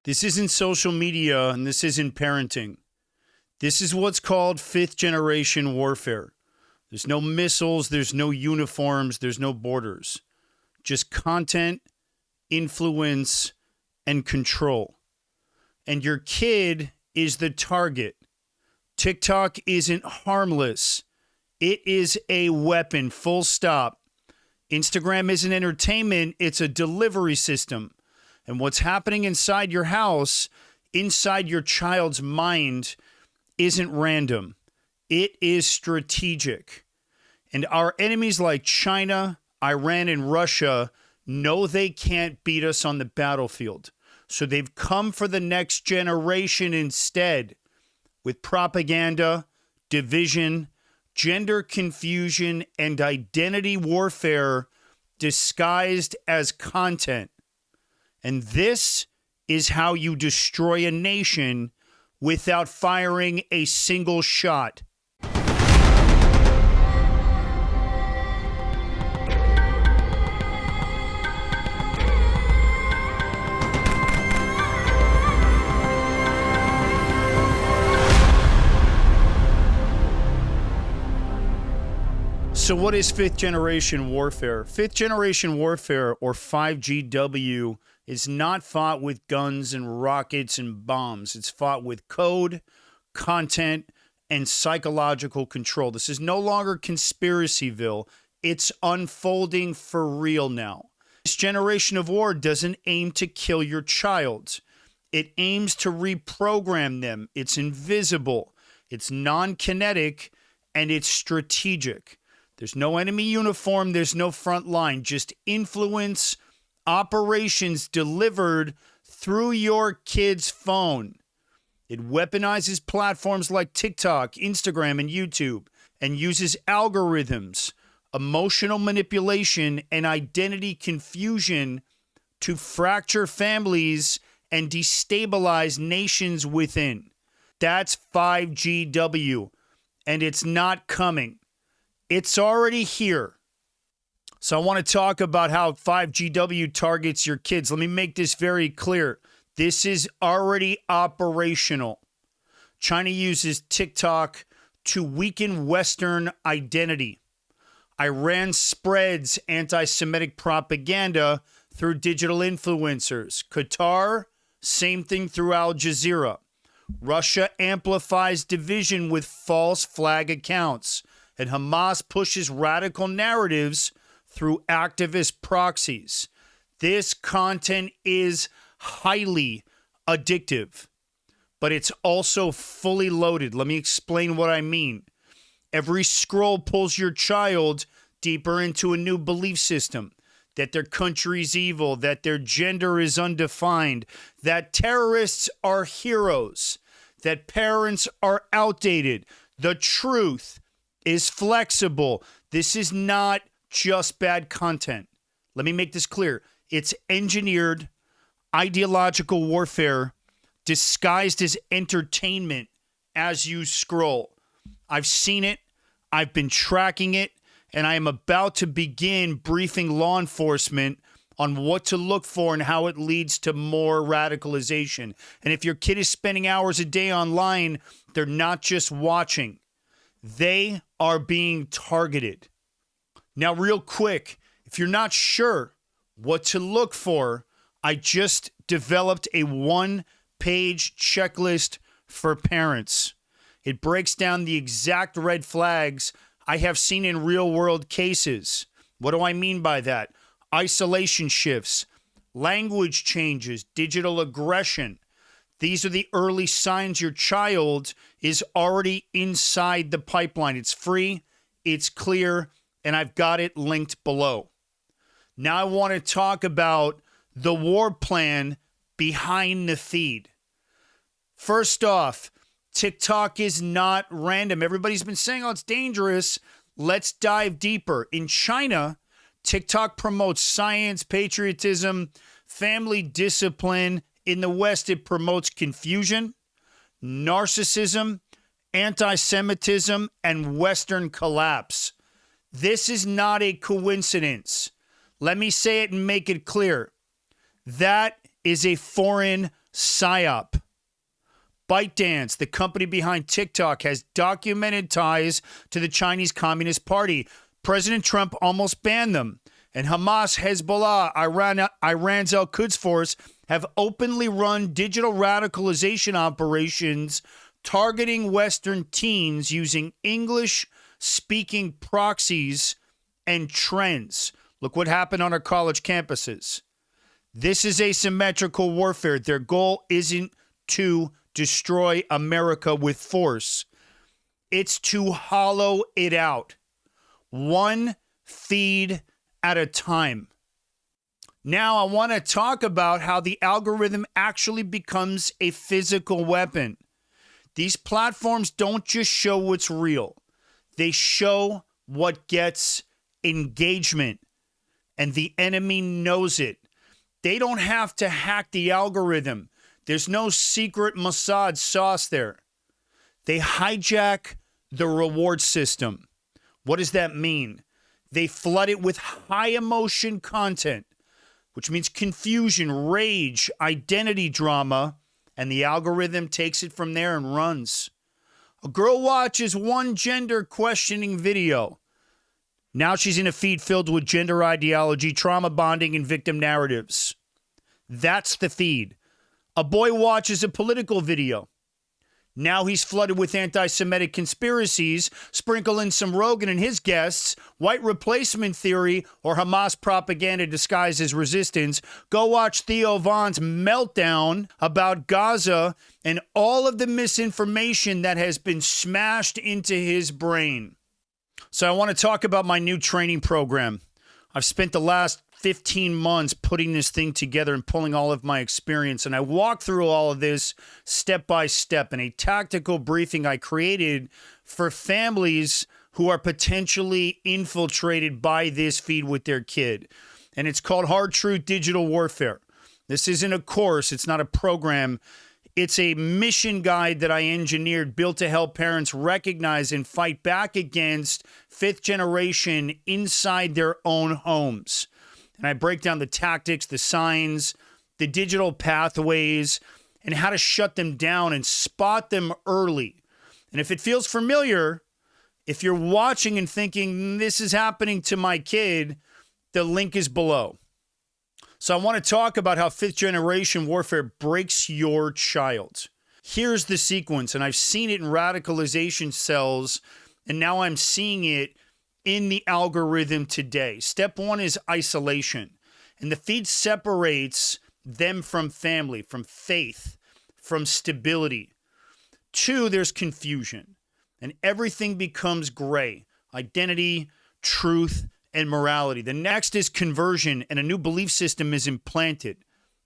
This isn't social media and this isn't parenting. This is what's called fifth generation warfare. There's no missiles, there's no uniforms, there's no borders. Just content, influence, and control. And your kid is the target. TikTok isn't harmless. It is a weapon, full stop. Instagram isn't entertainment, it's a delivery system. And what's happening inside your house, inside your child's mind, isn't random. It is strategic. And our enemies like China, Iran, and Russia know they can't beat us on the battlefield. So they've come for the next generation instead with propaganda, division, gender confusion, and identity warfare disguised as content. And this is how you destroy a nation without firing a single shot. So what is fifth generation warfare? Fifth generation warfare, or 5GW, is not fought with guns and rockets and bombs. It's fought with code, content, and psychological control. This is no longer Conspiracyville. It's unfolding for real now. This generation of war doesn't aim to kill your child. It aims to reprogram them. It's invisible. It's non-kinetic, and it's strategic. There's no enemy uniform. There's no front line. Just influence operations delivered through your kid's phone. It weaponizes platforms like TikTok, Instagram, and YouTube, and uses algorithms, emotional manipulation, and identity confusion to fracture families and destabilize nations within. That's 5GW, and it's not coming. It's already here. So I want to talk about how 5GW targets your kids. Let me make this very clear. This is already operational. China uses TikTok to weaken Western identity. Iran spreads anti-Semitic propaganda through digital influencers. Qatar, same thing through Al Jazeera. Russia amplifies division with false flag accounts. And Hamas pushes radical narratives through activist proxies. This content is highly addictive, but it's also fully loaded. Let me explain what I mean. Every scroll pulls your child deeper into a new belief system, that their country's evil, that their gender is undefined, that terrorists are heroes, that parents are outdated. The truth is flexible. This is not just bad content. Let me make this clear. It's engineered ideological warfare disguised as entertainment as you scroll. I've seen it. I've been tracking it, and I am about to begin briefing law enforcement on what to look for and how it leads to more radicalization. And if your kid is spending hours a day online, they're not just watching. They are being targeted. Now, real quick, if you're not sure what to look for, I just developed a one-page checklist for parents. It breaks down the exact red flags I have seen in real-world cases. What do I mean by that? Isolation shifts, language changes, digital aggression. These are the early signs your child is already inside the pipeline. It's free, it's clear, and I've got it linked below. Now I want to talk about the war plan behind the feed. First off, TikTok is not random. Everybody's been saying, oh, it's dangerous. Let's dive deeper. In China, TikTok promotes science, patriotism, family discipline. In the West, it promotes confusion, narcissism, anti-Semitism, and Western collapse. This is not a coincidence. Let me say it and make it clear. That is a foreign PSYOP. ByteDance, the company behind TikTok, has documented ties to the Chinese Communist Party. President Trump almost banned them. And Hamas, Hezbollah, Iran's Al-Quds Force have openly run digital radicalization operations targeting Western teens using English-speaking proxies and trends. Look what happened on our college campuses. This is asymmetrical warfare. Their goal isn't to destroy America with force. It's to hollow it out. One feed at a time. Now I want to talk about how the algorithm actually becomes a physical weapon. These platforms don't just show what's real. They show what gets engagement, and the enemy knows it. They don't have to hack the algorithm. There's no secret Mossad sauce there. They hijack the reward system. What does that mean? They flood it with high emotion content, which means confusion, rage, identity drama, and the algorithm takes it from there and runs. A girl watches one gender questioning video. Now she's in a feed filled with gender ideology, trauma bonding, and victim narratives. That's the feed. A boy watches a political video. Now he's flooded with anti-Semitic conspiracies, sprinkle in some Rogan and his guests, white replacement theory, or Hamas propaganda disguised as resistance. Go watch Theo Von's meltdown about Gaza and all of the misinformation that has been smashed into his brain. So I want to talk about my new training program. I've spent the last 15 months putting this thing together and pulling all of my experience. And I walk through all of this step by step in a tactical briefing I created for families who are potentially infiltrated by this feed with their kid. And it's called Hard Truth Digital Warfare. This isn't a course. It's not a program. It's a mission guide that I engineered, built to help parents recognize and fight back against fifth generation inside their own homes. And I break down the tactics, the signs, the digital pathways, and how to shut them down and spot them early. And if it feels familiar, if you're watching and thinking, this is happening to my kid, the link is below. So I want to talk about how fifth generation warfare breaks your child. Here's the sequence, and I've seen it in radicalization cells, and now I'm seeing it in the algorithm today. Step one is isolation. And the feed separates them from family, from faith, from stability. Two, there's confusion. And everything becomes gray. Identity, truth, and morality. The next is conversion, and a new belief system is implanted.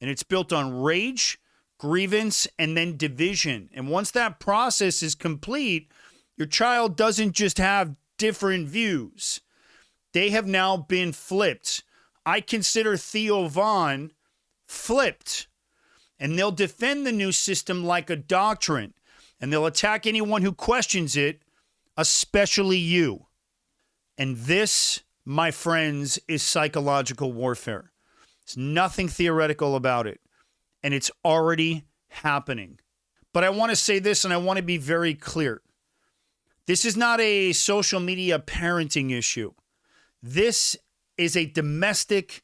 And it's built on rage, grievance, and then division. And once that process is complete, your child doesn't just have different views. They have now been flipped. I consider Theo Von flipped. And they'll defend the new system like a doctrine. And they'll attack anyone who questions it, especially you. And this, my friends, is psychological warfare. There's nothing theoretical about it. And it's already happening. But I want to say this, and I want to be very clear. This is not a social media parenting issue. This is a domestic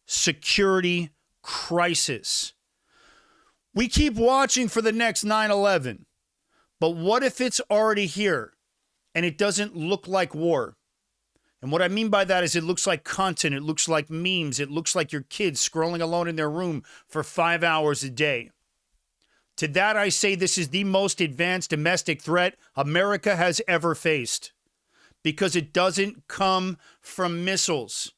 security crisis. We keep watching for the next 9/11, but what if it's already here and it doesn't look like war? And what I mean by that is it looks like content, it looks like memes, it looks like your kids scrolling alone in their room for 5 hours a day. To that I say this is the most advanced domestic threat America has ever faced, because it doesn't come from missiles.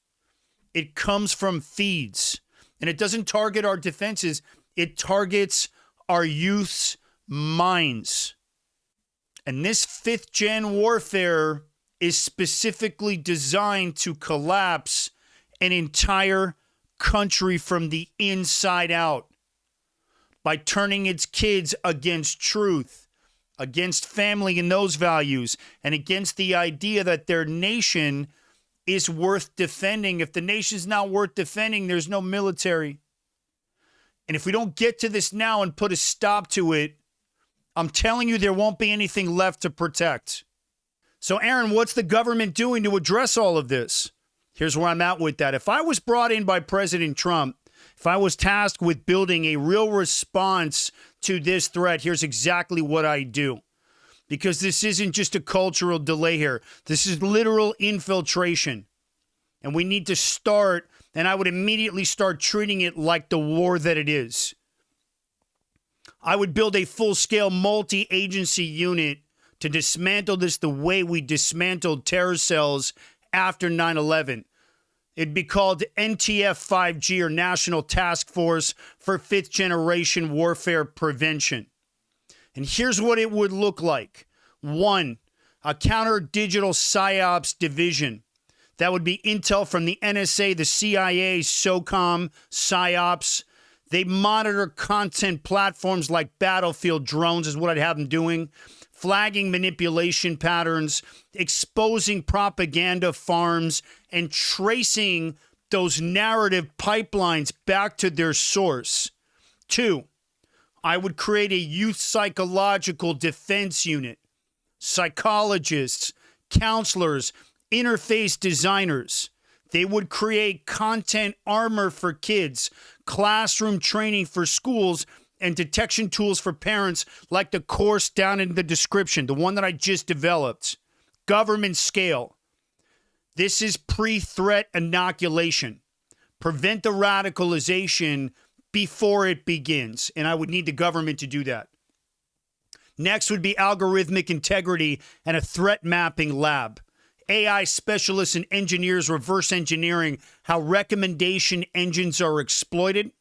It comes from feeds. And it doesn't target our defenses. It targets our youth's minds. And this fifth gen warfare is specifically designed to collapse an entire country from the inside out by turning its kids against truth, against family and those values, and against the idea that their nation is worth defending. If the nation's not worth defending, there's no military. And if we don't get to this now and put a stop to it, I'm telling you there won't be anything left to protect. So, Aaron, what's the government doing to address all of this? Here's where I'm at with that. If I was brought in by President Trump, if I was tasked with building a real response to this threat, here's exactly what I do. Because this isn't just a cultural delay here. This is literal infiltration. And we need to start, and I would immediately start treating it like the war that it is. I would build a full-scale multi-agency unit to dismantle this the way we dismantled terror cells after 9/11. It'd be called NTF-5G, or National Task Force for Fifth Generation Warfare Prevention. And here's what it would look like. 1, a counter-digital PSYOPs division. That would be intel from the NSA, the CIA, SOCOM, PSYOPs. They monitor content platforms like Battlefield drones is what I'd have them doing. Flagging manipulation patterns, exposing propaganda farms, and tracing those narrative pipelines back to their source. 2, I would create a youth psychological defense unit. Psychologists, counselors, interface designers. They would create content armor for kids, classroom training for schools, and detection tools for parents like the course down in the description, the one that I just developed. Government scale. This is pre-threat inoculation. Prevent the radicalization before it begins, and I would need the government to do that. Next would be algorithmic integrity and a threat mapping lab. AI specialists and engineers reverse engineering how recommendation engines are exploited.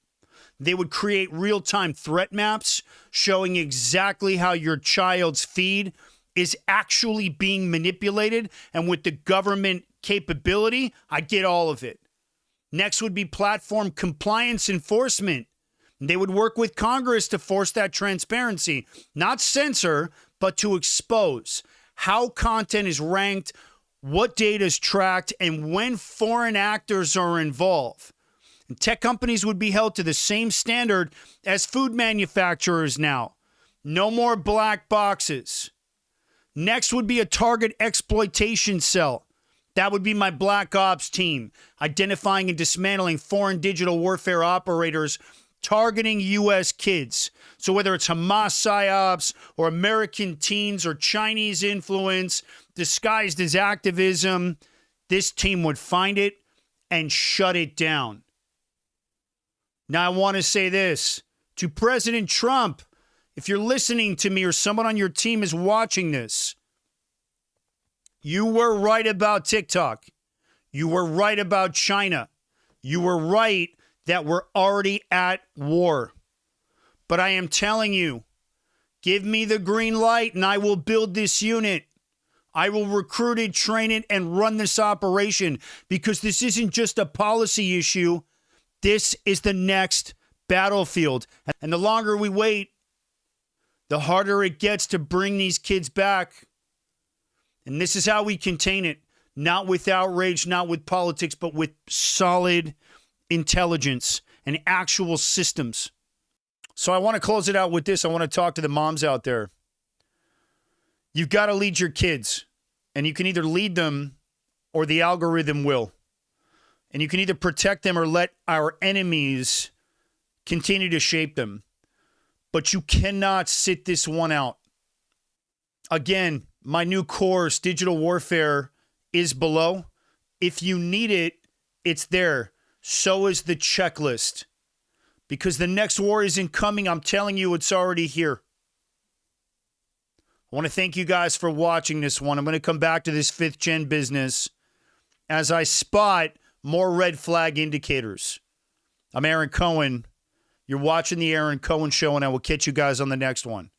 They would create real-time threat maps showing exactly how your child's feed is actually being manipulated. And with the government capability, I get all of it. Next would be platform compliance enforcement. They would work with Congress to force that transparency, not censor, but to expose how content is ranked, what data is tracked, and when foreign actors are involved. And tech companies would be held to the same standard as food manufacturers now. No more black boxes. Next would be a target exploitation cell. That would be my Black Ops team, identifying and dismantling foreign digital warfare operators targeting U.S. kids. So whether it's Hamas PSYOPs or American teens or Chinese influence disguised as activism, this team would find it and shut it down. Now, I want to say this to President Trump. If you're listening to me or someone on your team is watching this, you were right about TikTok. You were right about China. You were right that we're already at war. But I am telling you, give me the green light and I will build this unit. I will recruit it, train it, and run this operation, because this isn't just a policy issue. This is the next battlefield. And the longer we wait, the harder it gets to bring these kids back. And this is how we contain it. Not with outrage, not with politics, but with solid intelligence and actual systems. So I want to close it out with this. I want to talk to the moms out there. You've got to lead your kids. And you can either lead them or the algorithm will. And you can either protect them or let our enemies continue to shape them. But you cannot sit this one out. Again, my new course, Digital Warfare, is below. If you need it, it's there. So is the checklist. Because the next war isn't coming. I'm telling you, it's already here. I want to thank you guys for watching this one. I'm going to come back to this 5th gen business as I spot more red flag indicators. I'm Aaron Cohen. You're watching the Aaron Cohen Show, and I will catch you guys on the next one.